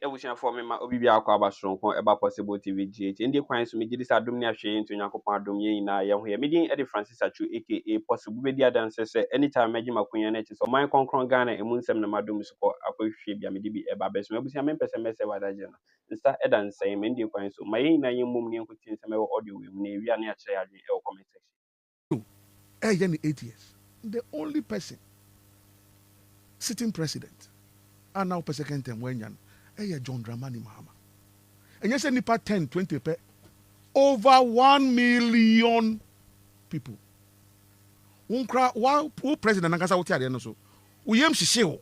Evolution for me, my Obi Aquaba strong about possible TVGH. In the coins, me did this Adumia Shay into Yakopa Dumia in a young here. Meeting Eddie Francis at you, aka possible media dancers, anytime Maggie McQueen or my concron Ghana and Moonsam Namadum support Apo Shibia, maybe a babes, maybe some members and mess about that. Instead, Edan say, Mendy coins, my in a young woman who thinks some audio with me, we are near Chayadi or comment section. 8 years. The only person sitting president, and now per second term when John Dramani Mahama. And you say nipa 10, 20 pe, over 1 million people. Who president Nankasa wote ade no so. Uyem hihye ho.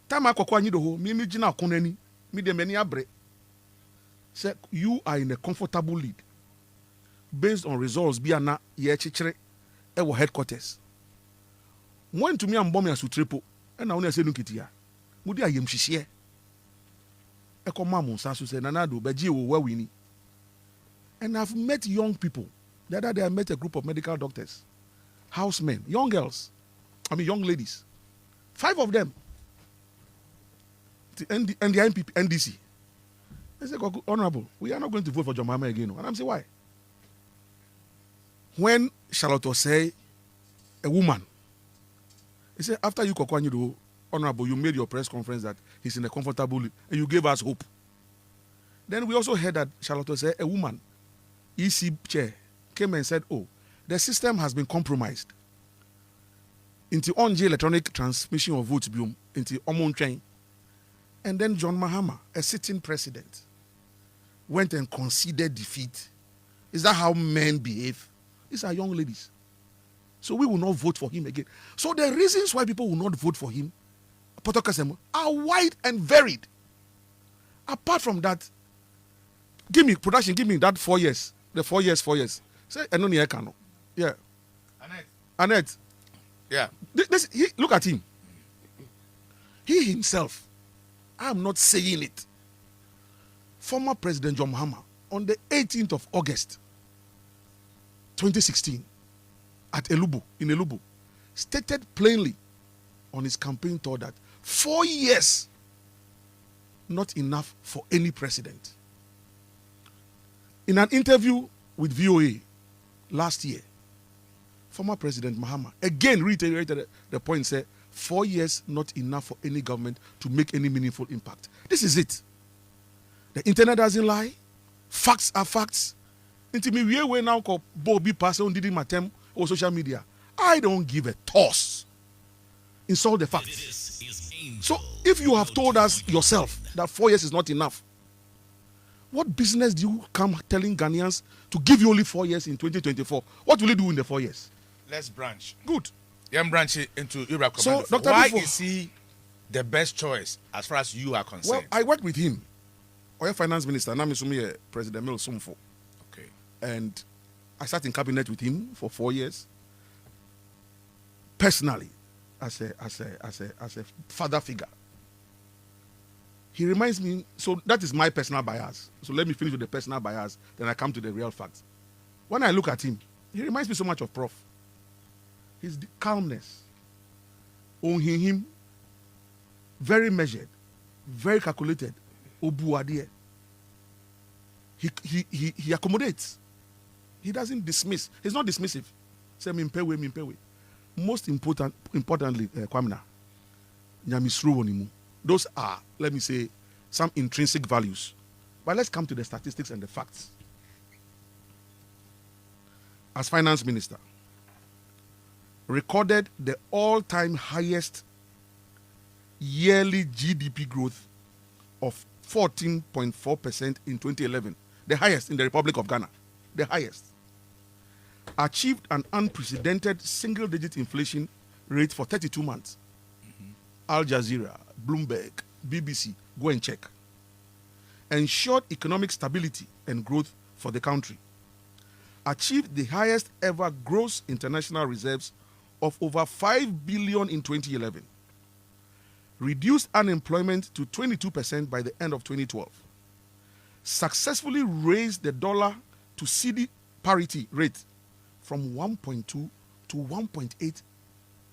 Time Koku Anyidoho, me gina konani, me de mani abre. Say you are in a comfortable lead based on results bi ana ye chichire e wo headquarters. When to me am bomb asu triple, and na wona say no kitia. Mudi ayem hihye. And I've met young people. The other day I met a group of medical doctors, housemen, young girls, young ladies. 5 of them. And the NDC. They said, Honorable, we are not going to vote for John Mahama again. And I'm saying, why? When Charlotte say, a woman, he said, after you Koku Anyidoho, Honorable, you made your press conference that he's in a comfortable, and you gave us hope. Then we also heard that Charlotte said a woman, EC chair, came and said, oh, the system has been compromised. Into on electronic transmission of votes, into Omon train. And then John Mahama, a sitting president, went and conceded defeat. Is that how men behave? These are young ladies. So we will not vote for him again. So the reasons why people will not vote for him are wide and varied. Apart from that, give me that 4 years. The 4 years. Say, I know the Ekano. Yeah. Annette. Yeah. Look at him. He himself, I'm not saying it. Former President John Mahama, on the 18th of August, 2016, at in Elubu, stated plainly on his campaign tour that 4 years not enough for any president. In an interview with VOA last year, former President Mahama again reiterated the point, said 4 years not enough for any government to make any meaningful impact. This is it. The internet doesn't lie. Facts are facts. Into me we now call Bobby Passer on Didi Matem or social media. I don't give a toss. Insult the facts. So if you have told us yourself that 4 years is not enough, what business do you come telling Ghanaians to give you only 4 years in 2024? What will you do in the 4 years? Let's branch. Good. Branch it into Iraq. So, Dr. Why is he the best choice as far as you are concerned? Well, I worked with him. Oil Finance Minister, Namisumi President Mil Sumfo. Okay. And I sat in cabinet with him for 4 years. Personally, as a father figure. He reminds me, so that is my personal bias. So let me finish with the personal bias, then I come to the real facts. When I look at him, he reminds me so much of Prof. His calmness, on him, very measured, very calculated. Obuadie. He accommodates. He doesn't dismiss. He's not dismissive. Say mimpewe. Most importantly, Kwamina, nyamisru wonimu. Those are, let me say, some intrinsic values. But let's come to the statistics and the facts. As finance minister, recorded the all-time highest yearly GDP growth of 14.4% in 2011, the highest in the Republic of Ghana, the highest. Achieved an unprecedented single-digit inflation rate for 32 months. Al Jazeera, Bloomberg, BBC, go and check. Ensured economic stability and growth for the country. Achieved the highest ever gross international reserves of over 5 billion in 2011. Reduced unemployment to 22% by the end of 2012. Successfully raised the dollar to cedi parity rate from 1.2 to 1.8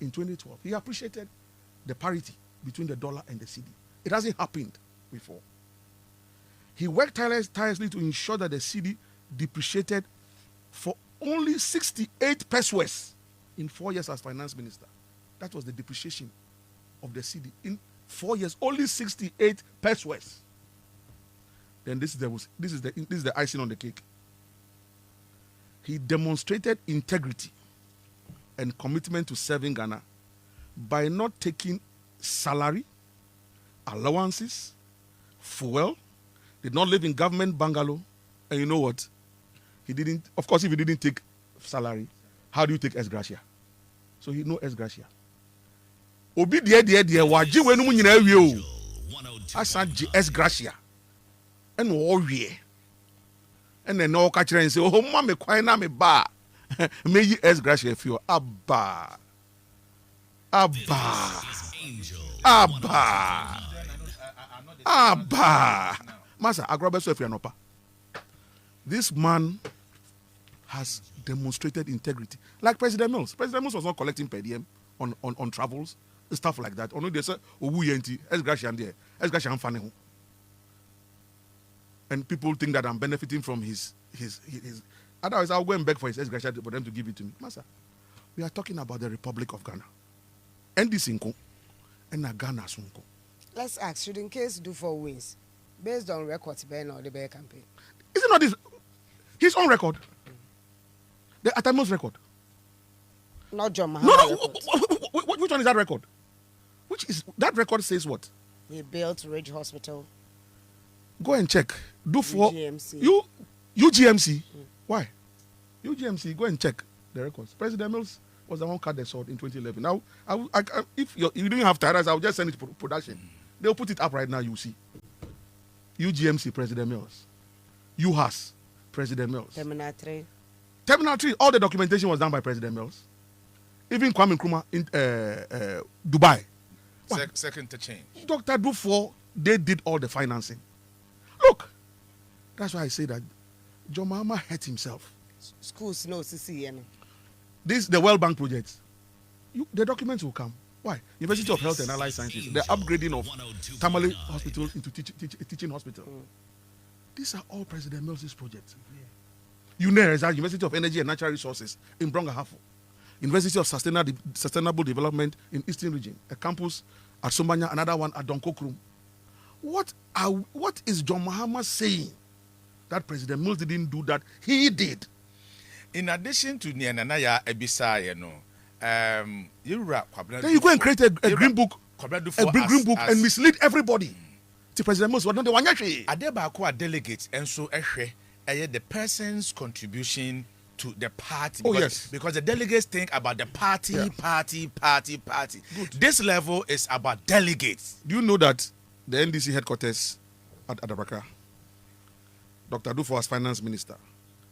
in 2012. He appreciated the parity between the dollar and the cedi. It hasn't happened before. He worked tirelessly to ensure that the cedi depreciated for only 68 pesos in 4 years as finance minister. That was the depreciation of the cedi in 4 years, only 68 pesos. Then this is the icing on the cake. He demonstrated integrity and commitment to serving Ghana by not taking salary, allowances, fuel, did not live in government bungalow, and you know what? He didn't, of course, if he didn't take salary, how do you take ex-gratia? So he no ex-gratia. Obi dear, waji wenu mu nyina awie o. Asa ji ex-gratia. And all wie. And then no catch and say, oh, mama, quite na me ba. May you ex-gratia if you Abba. Master, agrobeso if you are. This man has demonstrated integrity. Like President Mills. President Mills was not collecting per diem on travels, stuff like that. Only they say, oh, we ain't ex-gratia there. Ex-gratia funny. And people think that I'm benefiting from his. Otherwise, I'll go and beg for his ex-gratia for them to give it to me. Master, we are talking about the Republic of Ghana. And this Inko, and Ghana Sunko. Let's ask, should in case Dufo wins, based on records, Ben or the Bear campaign? Is it not his own record? The Atamos record? Not John Mahama. No. Which one is that record? That record says what? He built Ridge Hospital. Go and check. Do for UGMC. UGMC. Why? UGMC. Go and check the records. President Mills was the one who cut the sword in 2011. Now, if you didn't have tires, I'll just send it to production. They'll put it up right now. You see. UGMC, President Mills. UHAS, President Mills. Terminal 3. Terminal 3. All the documentation was done by President Mills. Even Kwame Nkrumah in Dubai. Second to change. Dr. Dufour, they did all the financing. Look, that's why I say that John Mahama hurt himself. Schools no CC. The World Bank project. The documents will come. Why? University of Health and Allied Sciences. The upgrading of Tamale Hospital into teaching hospital. These are all President Mills' projects. UNER, University of Energy and Natural Resources in Brongahafo. University of Sustainable Development in Eastern Region. A campus at Sombanya, another one at Donkokrum. What is John Mahama saying that President Mills didn't do that he did? In addition to Nianaya Ebisa, then you go and create a green book, green book, and mislead everybody. To President Mills, what don't they want to Adeba delegates and so the person's contribution to the party. Because, yes. Because the delegates think about the party. Good. This level is about delegates. Do you know that the NDC headquarters at Adabraka, Dr. Dufo as finance minister,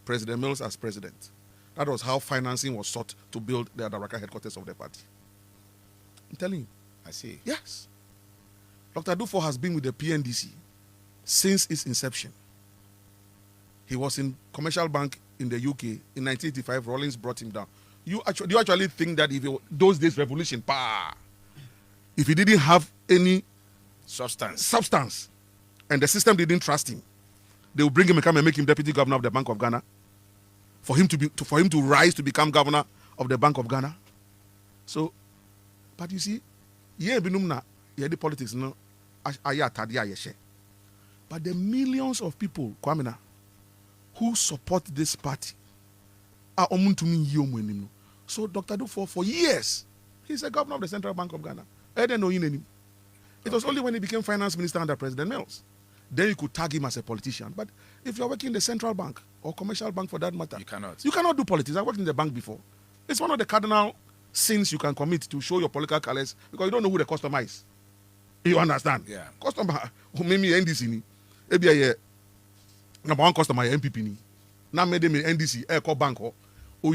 President Mills as president. That was how financing was sought to build the Adabraka headquarters of the party. I'm telling you. I see. Yes. Dr. Dufo has been with the PNDC since its inception. He was in Commercial Bank in the UK in 1985. Rawlings brought him down. Do you actually think that if those days revolution, if he didn't have any substance, and the system didn't trust him, they will bring him and come and make him deputy governor of the Bank of Ghana, for him to rise to become governor of the Bank of Ghana. So, but you see, the politics no, but the millions of people, Kwamina, who support this party are omuntu. So Dr. Dufo, for years, he's a governor of the Central Bank of Ghana. I didn't know him. It was only when he became finance minister under President Mills. Then you could tag him as a politician. But if you're working in the Central Bank or Commercial Bank for that matter, you cannot do politics. I worked in the bank before. It's one of the cardinal sins you can commit to show your political colors because you don't know who the customer is. You understand? Yeah. Customer, who made me NDC, maybe number one customer, MPP. Now made me NDC, Eco Bank, or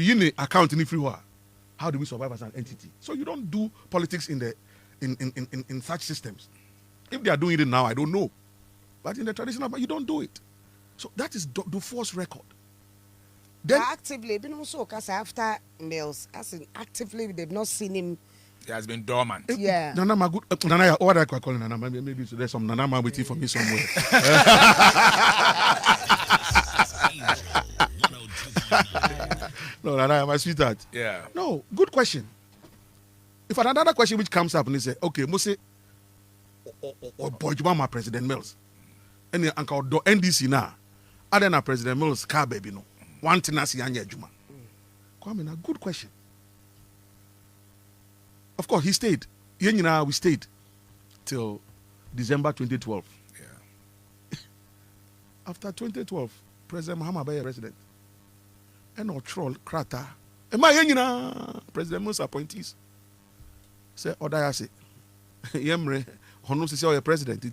you account in free. How do we survive as an entity? So you don't do politics in such systems. If they are doing it now, I don't know. But in the traditional, you don't do it. So that is Dufour's record. Then actively, been also because after Mills, as in actively, they've not seen him He has been dormant. Yeah. Nana, my good. Nana, what I call Nana? Maybe there's some Nana man waiting for me somewhere. No, Nana, my sweetheart. Yeah. No, good question. If another question which comes up and they say, okay, Mose, or boy, my President Mills, and the uncle do NDC now, other than President Mills, car baby, no, one thing I see Anya Juma. Kwame, a good question. Of course, he stayed. We stayed till December 2012. Yeah. After 2012, President Mahama Asiedu president. And no troll krata. President Mills appointees. Say Odaya say, Yemre, Hono say president.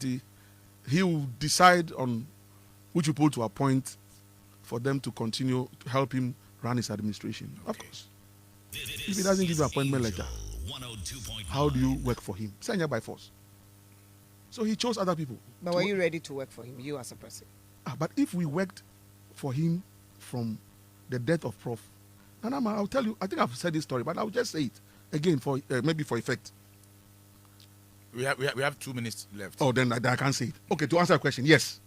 He will decide on which people to appoint for them to continue to help him run his administration. Okay. Of course. If he doesn't give you an appointment letter, how do you work for him? Send you by force. So he chose other people. But were you ready to work for him, you as a person? But if we worked for him from the death of Prof, Nanama, I'll tell you, I think I've said this story, but I'll just say it again for maybe for effect. We have 2 minutes left. Oh, then I can't say it. Okay, to answer the question, yes.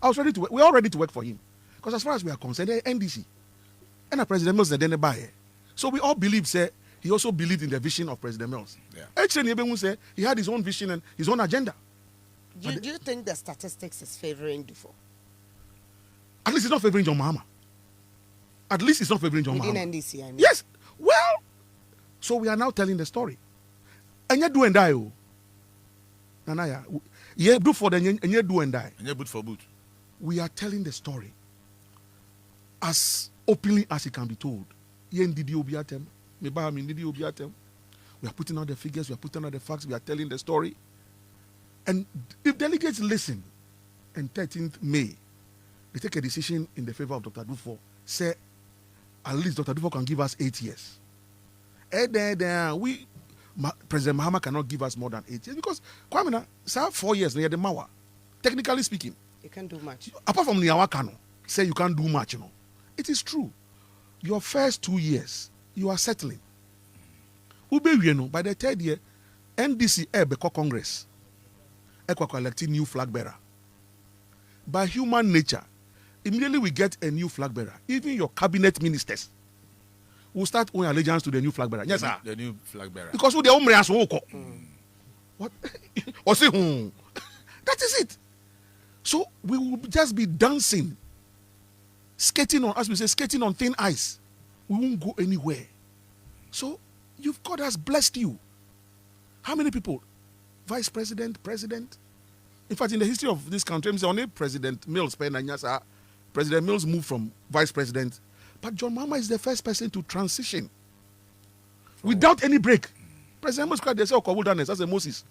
I was ready to work. We're all ready to work for him. Because as far as we are concerned, NDC. And the President Mills then buy. So we all believe, say, he also believed in the vision of President Mills. Yeah. Actually, say he had his own vision and his own agenda. Do you think the statistics is favoring Dufo? At least it's not favoring John Mahama. At least it's not favoring John Mahama. Within NDC, I mean. Yes. Well, so we are now telling the story. And you do and die. Nanaya, you do for the and you do and die. And you're boot for boot. We are telling the story as openly as it can be told. We are putting out the figures, we are putting out the facts, we are telling the story. And if delegates listen, and 13th May, they take a decision in the favor of Dr. Dufo, say, at least Dr. Dufo can give us 8 years. And then President Mahama cannot give us more than 8 years because Kwame, sir, 4 years near the Mawa. Technically speaking, you can't do much. Apart from Niawakano, say you can't do much, It is true. Your first 2 years, you are settling. By the 3rd year, NDC Beko Congress, electing new flag bearer. By human nature, immediately we get a new flag bearer. Even your cabinet ministers will start owing allegiance to the new flag bearer. Yes, sir. The new flag bearer. Because they are what? Or say, that is it. So we will just be dancing, skating on, as we say, skating on thin ice. We won't go anywhere. So God has blessed you. How many people? Vice President, President. In fact, in the history of this country, only President Mills, President Mills moved from Vice President. But John Mahama is the first person to transition without any break. President Mills cried, they say, wilderness, as a Moses.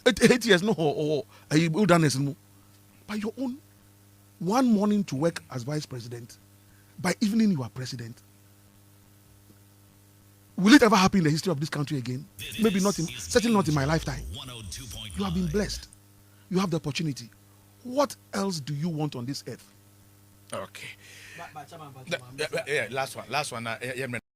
8 years, no, wilderness, no. By your own, one morning to work as Vice President, by evening you are President. Will it ever happen in the history of this country again? Maybe not, certainly not in my lifetime. You have been blessed. You have the opportunity. What else do you want on this earth? Okay. Last one.